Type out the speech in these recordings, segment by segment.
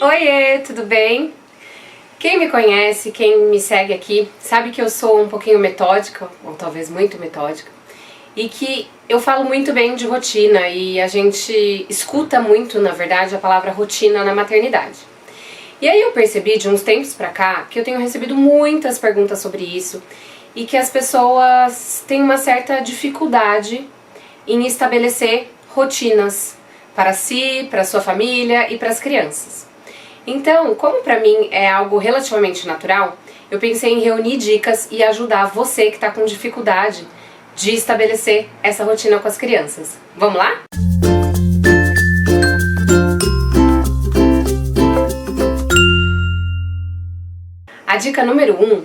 Oiê, tudo bem? Quem me conhece, quem me segue aqui, sabe que eu sou um pouquinho metódica, ou talvez muito metódica, e que eu falo muito bem de rotina e a gente escuta muito, na verdade, a palavra rotina na maternidade. E aí eu percebi de uns tempos pra cá que eu tenho recebido muitas perguntas sobre isso e que as pessoas têm uma certa dificuldade em estabelecer rotinas para si, para sua família e para as crianças. Então, como pra mim é algo relativamente natural, eu pensei em reunir dicas e ajudar você que está com dificuldade de estabelecer essa rotina com as crianças. Vamos lá? A dica número 1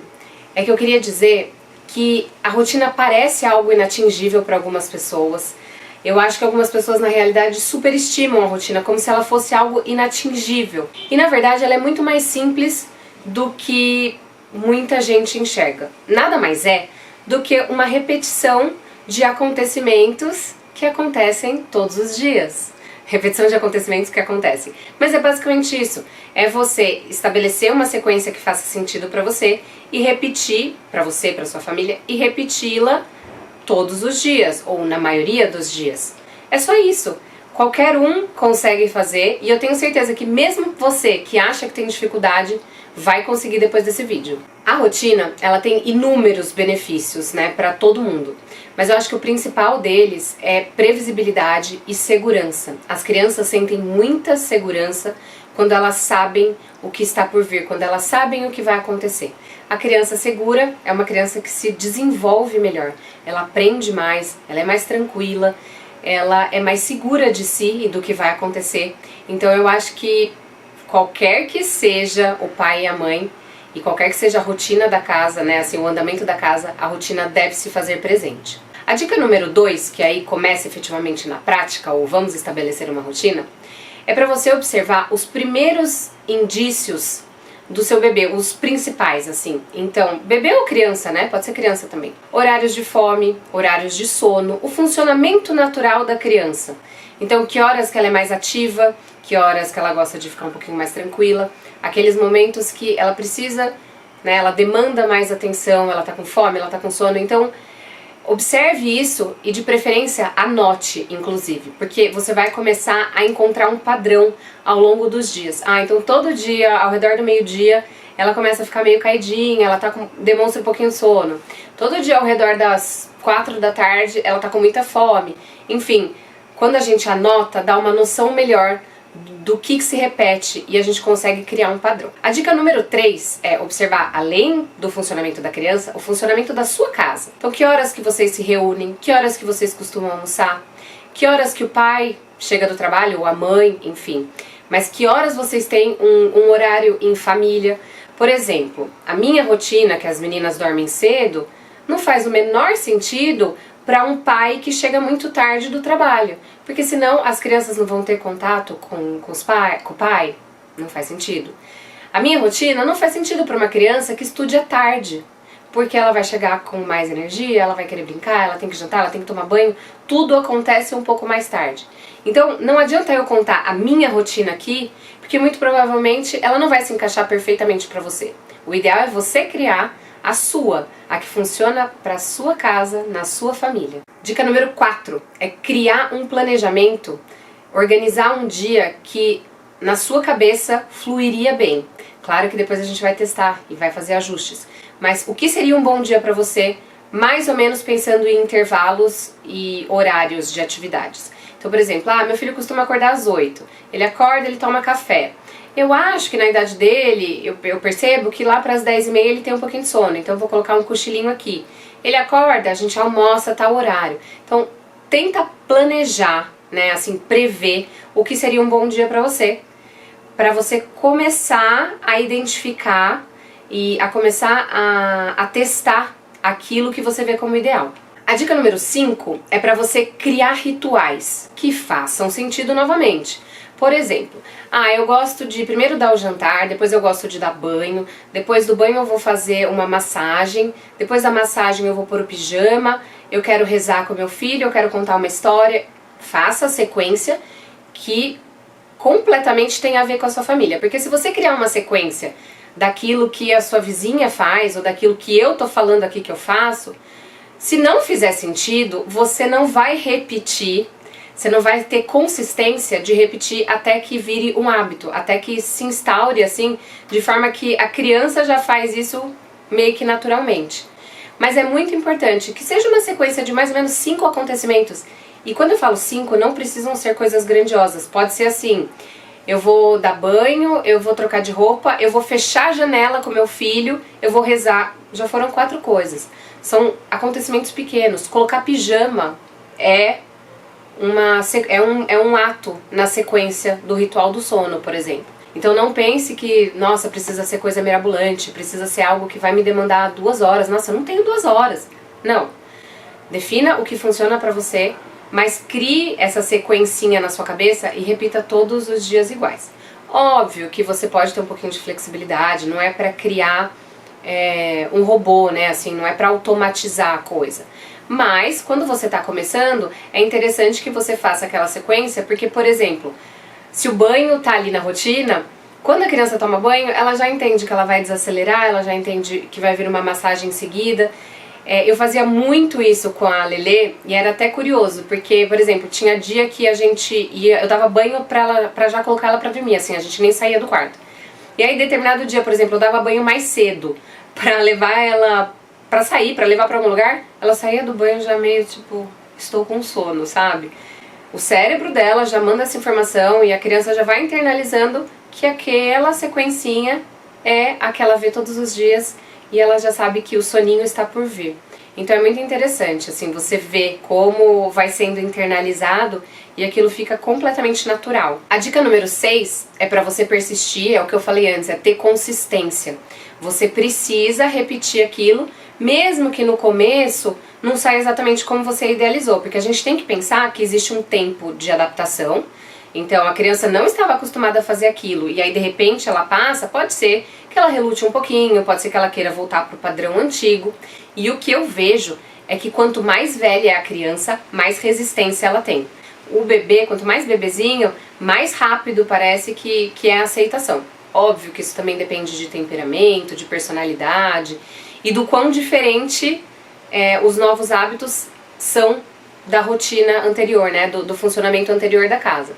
é que eu queria dizer que a rotina parece algo inatingível para algumas pessoas. Eu acho que algumas pessoas na realidade superestimam a rotina como se ela fosse algo inatingível. E na verdade ela é muito mais simples do que muita gente enxerga. Nada mais é do que uma repetição de acontecimentos que acontecem todos os dias. Repetição de acontecimentos que acontecem. Mas é basicamente isso. É você estabelecer uma sequência que faça sentido para você e repetir para você, para sua família, e repeti-la todos os dias, ou na maioria dos dias. É só isso. Qualquer um consegue fazer e eu tenho certeza que mesmo você que acha que tem dificuldade, vai conseguir depois desse vídeo. A rotina, ela tem inúmeros benefícios, né, para todo mundo. Mas eu acho que o principal deles é previsibilidade e segurança. As crianças sentem muita segurança quando elas sabem o que está por vir, quando elas sabem o que vai acontecer. A criança segura é uma criança que se desenvolve melhor, ela aprende mais, ela é mais tranquila, ela é mais segura de si e do que vai acontecer. Então eu acho que qualquer que seja o pai e a mãe, e qualquer que seja a rotina da casa, né, assim, o andamento da casa, a rotina deve se fazer presente. A dica número 2, que aí começa efetivamente na prática, ou vamos estabelecer uma rotina, é para você observar os primeiros indícios do seu bebê, os principais, assim. Então, bebê ou criança, né? Pode ser criança também. Horários de fome, horários de sono, o funcionamento natural da criança. Então, que horas que ela é mais ativa, que horas que ela gosta de ficar um pouquinho mais tranquila, aqueles momentos que ela precisa, né? Ela demanda mais atenção, ela tá com fome, ela tá com sono. Então, observe isso e de preferência anote, inclusive, porque você vai começar a encontrar um padrão ao longo dos dias. Então todo dia, ao redor do meio-dia, ela começa a ficar meio caidinha, ela demonstra um pouquinho de sono. Todo dia ao redor das 4 da tarde, ela tá com muita fome. Enfim, quando a gente anota, dá uma noção melhor do que se repete e a gente consegue criar um padrão. A dica número 3 é observar, além do funcionamento da criança, o funcionamento da sua casa. Então, que horas que vocês se reúnem, que horas que vocês costumam almoçar, que horas que o pai chega do trabalho, ou a mãe, enfim. Mas que horas vocês têm um horário em família. Por exemplo, a minha rotina, que as meninas dormem cedo, não faz o menor sentido para um pai que chega muito tarde do trabalho, porque senão as crianças não vão ter contato com o pai, não faz sentido. A minha rotina não faz sentido para uma criança que estude à tarde, porque ela vai chegar com mais energia, ela vai querer brincar, ela tem que jantar, ela tem que tomar banho, tudo acontece um pouco mais tarde. Então não adianta eu contar a minha rotina aqui, porque muito provavelmente ela não vai se encaixar perfeitamente para você. O ideal é você criar a sua, a que funciona para a sua casa, na sua família. Dica número 4 é criar um planejamento, organizar um dia que na sua cabeça fluiria bem. Claro que depois a gente vai testar e vai fazer ajustes, mas o que seria um bom dia para você, mais ou menos pensando em intervalos e horários de atividades. Então, por exemplo, meu filho costuma acordar às 8, ele acorda, ele toma café. Eu acho que na idade dele, eu percebo que lá para as 10h30 ele tem um pouquinho de sono, então eu vou colocar um cochilinho aqui. Ele acorda, a gente almoça a tal horário. Então, tenta planejar, né, assim, prever o que seria um bom dia para você começar a identificar e a começar a testar aquilo que você vê como ideal. A dica número 5 é para você criar rituais que façam sentido novamente. Por exemplo, eu gosto de primeiro dar o jantar, depois eu gosto de dar banho, depois do banho eu vou fazer uma massagem, depois da massagem eu vou pôr o pijama, eu quero rezar com meu filho, eu quero contar uma história. Faça a sequência que completamente tem a ver com a sua família. Porque se você criar uma sequência daquilo que a sua vizinha faz ou daquilo que eu tô falando aqui que eu faço, se não fizer sentido, você não vai repetir, você não vai ter consistência de repetir até que vire um hábito, até que se instaure assim, de forma que a criança já faz isso meio que naturalmente. Mas é muito importante que seja uma sequência de mais ou menos 5 acontecimentos. E quando eu falo 5, não precisam ser coisas grandiosas. Pode ser assim, eu vou dar banho, eu vou trocar de roupa, eu vou fechar a janela com meu filho, eu vou rezar. Já foram 4 coisas. São acontecimentos pequenos. Colocar pijama é um ato na sequência do ritual do sono, por exemplo. Então não pense que, nossa, precisa ser coisa mirabolante, precisa ser algo que vai me demandar 2 horas. Nossa, eu não tenho 2 horas. Não. Defina o que funciona pra você, mas crie essa sequencinha na sua cabeça e repita todos os dias iguais. Óbvio que você pode ter um pouquinho de flexibilidade, não é pra criar um robô, né? Assim, não é pra automatizar a coisa. Mas, quando você tá começando, é interessante que você faça aquela sequência, porque, por exemplo, se o banho tá ali na rotina, quando a criança toma banho, ela já entende que ela vai desacelerar, ela já entende que vai vir uma massagem em seguida. Eu fazia muito isso com a Lelê e era até curioso, porque, por exemplo, tinha dia que a gente ia, eu dava banho pra já colocar ela pra dormir, assim, a gente nem saía do quarto. E aí, determinado dia, por exemplo, eu dava banho mais cedo, pra levar ela pra sair, pra levar pra algum lugar, ela saía do banho já meio tipo, estou com sono, sabe? O cérebro dela já manda essa informação e a criança já vai internalizando que aquela sequencinha é a que ela vê todos os dias e ela já sabe que o soninho está por vir. Então é muito interessante, assim, você vê como vai sendo internalizado e aquilo fica completamente natural. A dica número 6 é pra você persistir, é o que eu falei antes, é ter consistência. Você precisa repetir aquilo, mesmo que no começo não saia exatamente como você idealizou, porque a gente tem que pensar que existe um tempo de adaptação. Então a criança não estava acostumada a fazer aquilo e aí de repente ela passa, pode ser que ela relute um pouquinho, pode ser que ela queira voltar para o padrão antigo. E o que eu vejo é que quanto mais velha é a criança, mais resistência ela tem. O bebê, quanto mais bebezinho, mais rápido parece que é a aceitação. Óbvio que isso também depende de temperamento, de personalidade e do quão diferente os novos hábitos são da rotina anterior, né, do funcionamento anterior da casa.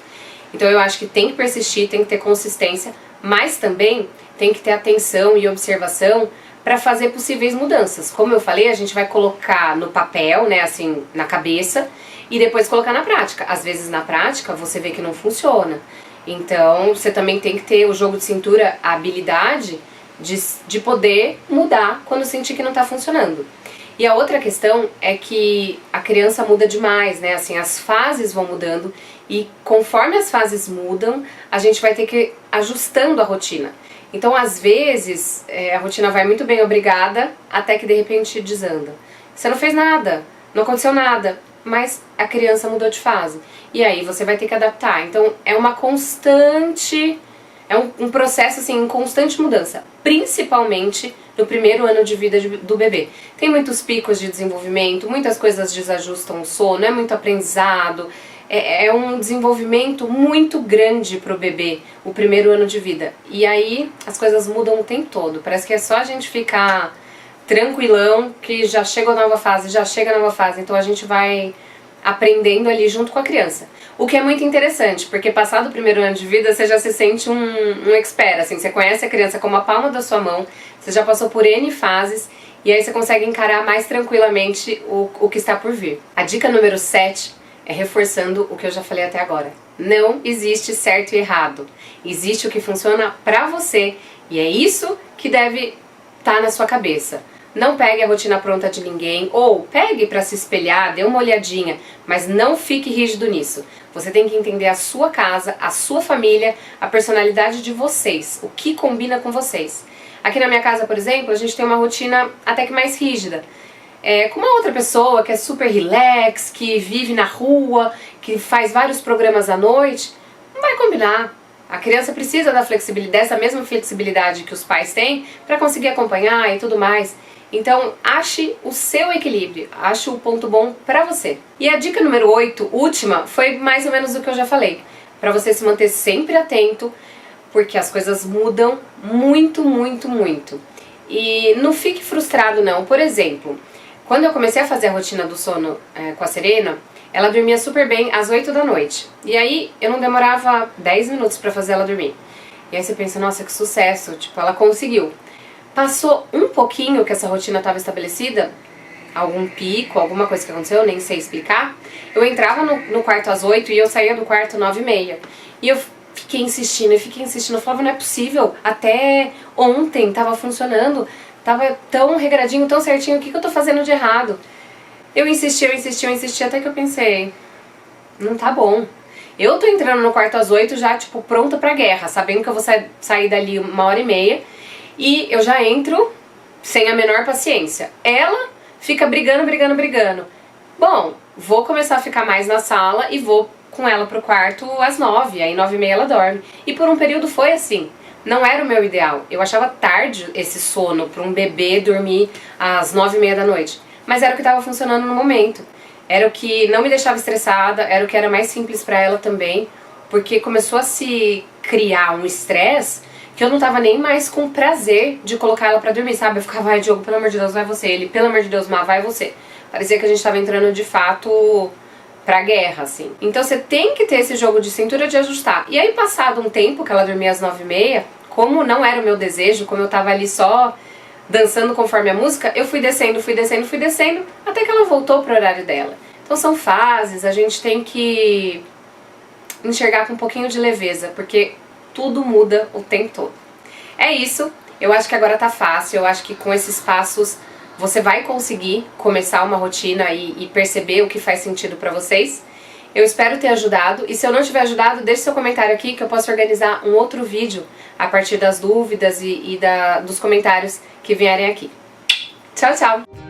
Então eu acho que tem que persistir, tem que ter consistência, mas também tem que ter atenção e observação para fazer possíveis mudanças. Como eu falei, a gente vai colocar no papel, né, assim, na cabeça, e depois colocar na prática. Às vezes na prática você vê que não funciona. Então você também tem que ter o jogo de cintura, a habilidade de poder mudar quando sentir que não está funcionando. E a outra questão é que a criança muda demais, né? Assim, as fases vão mudando e conforme as fases mudam, a gente vai ter que ir ajustando a rotina. Então, às vezes, a rotina vai muito bem, obrigada, até que de repente desanda. Você não fez nada, não aconteceu nada, mas a criança mudou de fase. E aí você vai ter que adaptar. Então, é uma constante... É um processo, assim, em constante mudança, principalmente no primeiro ano de vida do bebê. Tem muitos picos de desenvolvimento, muitas coisas desajustam o sono, é muito aprendizado, é um desenvolvimento muito grande pro bebê, o primeiro ano de vida. E aí as coisas mudam o tempo todo, parece que é só a gente ficar tranquilão que já chega a nova fase, já chega a nova fase, então a gente vai aprendendo ali junto com a criança. O que é muito interessante, porque passado o primeiro ano de vida, você já se sente um expert, assim, você conhece a criança como a palma da sua mão, você já passou por N fases, e aí você consegue encarar mais tranquilamente o que está por vir. A dica número 7 é reforçando o que eu já falei até agora. Não existe certo e errado. Existe o que funciona pra você, e é isso que deve estar na sua cabeça. Não pegue a rotina pronta de ninguém, ou pegue para se espelhar, dê uma olhadinha, mas não fique rígido nisso. Você tem que entender a sua casa, a sua família, a personalidade de vocês, o que combina com vocês. Aqui na minha casa, por exemplo, a gente tem uma rotina até que mais rígida. Com uma outra pessoa que é super relax, que vive na rua, que faz vários programas à noite, não vai combinar. A criança precisa da flexibilidade, dessa mesma flexibilidade que os pais têm para conseguir acompanhar e tudo mais. Então, ache o seu equilíbrio, ache o ponto bom pra você. E a dica número 8, última, foi mais ou menos o que eu já falei. para você se manter sempre atento, porque as coisas mudam muito, muito, muito. E não fique frustrado não. Por exemplo, quando eu comecei a fazer a rotina do sono com a Serena, ela dormia super bem às 8 da noite. E aí eu não demorava 10 minutos pra fazer ela dormir. E aí você pensa, nossa, que sucesso, tipo, ela conseguiu. Passou um pouquinho que essa rotina estava estabelecida, algum pico, alguma coisa que aconteceu, eu nem sei explicar. Eu entrava no quarto às 8 e eu saía do quarto 9h30. E eu fiquei insistindo, eu falava, não é possível, até ontem tava funcionando, tava tão regradinho, tão certinho, o que eu tô fazendo de errado? Eu insisti, até que eu pensei, não tá bom. Eu tô entrando no quarto às 8 já, tipo, pronta pra guerra, sabendo que eu vou sair dali 1h30, e eu já entro sem a menor paciência. Ela fica brigando. Bom, vou começar a ficar mais na sala e vou com ela pro quarto às 9, aí 9h30 ela dorme. E por um período foi assim. Não era o meu ideal. Eu achava tarde esse sono pra um bebê dormir às 9h30 da noite. Mas era o que estava funcionando no momento. Era o que não me deixava estressada, era o que era mais simples pra ela também, porque começou a se criar um estresse que eu não tava nem mais com prazer de colocar ela pra dormir, sabe? Eu ficava, vai Diogo, pelo amor de Deus, vai você. Ele, pelo amor de Deus, Má, vai você. Parecia que a gente tava entrando de fato pra guerra, assim. Então você tem que ter esse jogo de cintura de ajustar. E aí, passado um tempo que ela dormia às 9h30, como não era o meu desejo, como eu tava ali só dançando conforme a música, eu fui descendo, até que ela voltou pro horário dela. Então são fases, a gente tem que enxergar com um pouquinho de leveza, porque tudo muda o tempo todo. É isso, eu acho que agora tá fácil, eu acho que com esses passos você vai conseguir começar uma rotina e perceber o que faz sentido pra vocês. Eu espero ter ajudado, e se eu não tiver ajudado, deixe seu comentário aqui que eu posso organizar um outro vídeo a partir das dúvidas e dos comentários que vierem aqui. Tchau, tchau!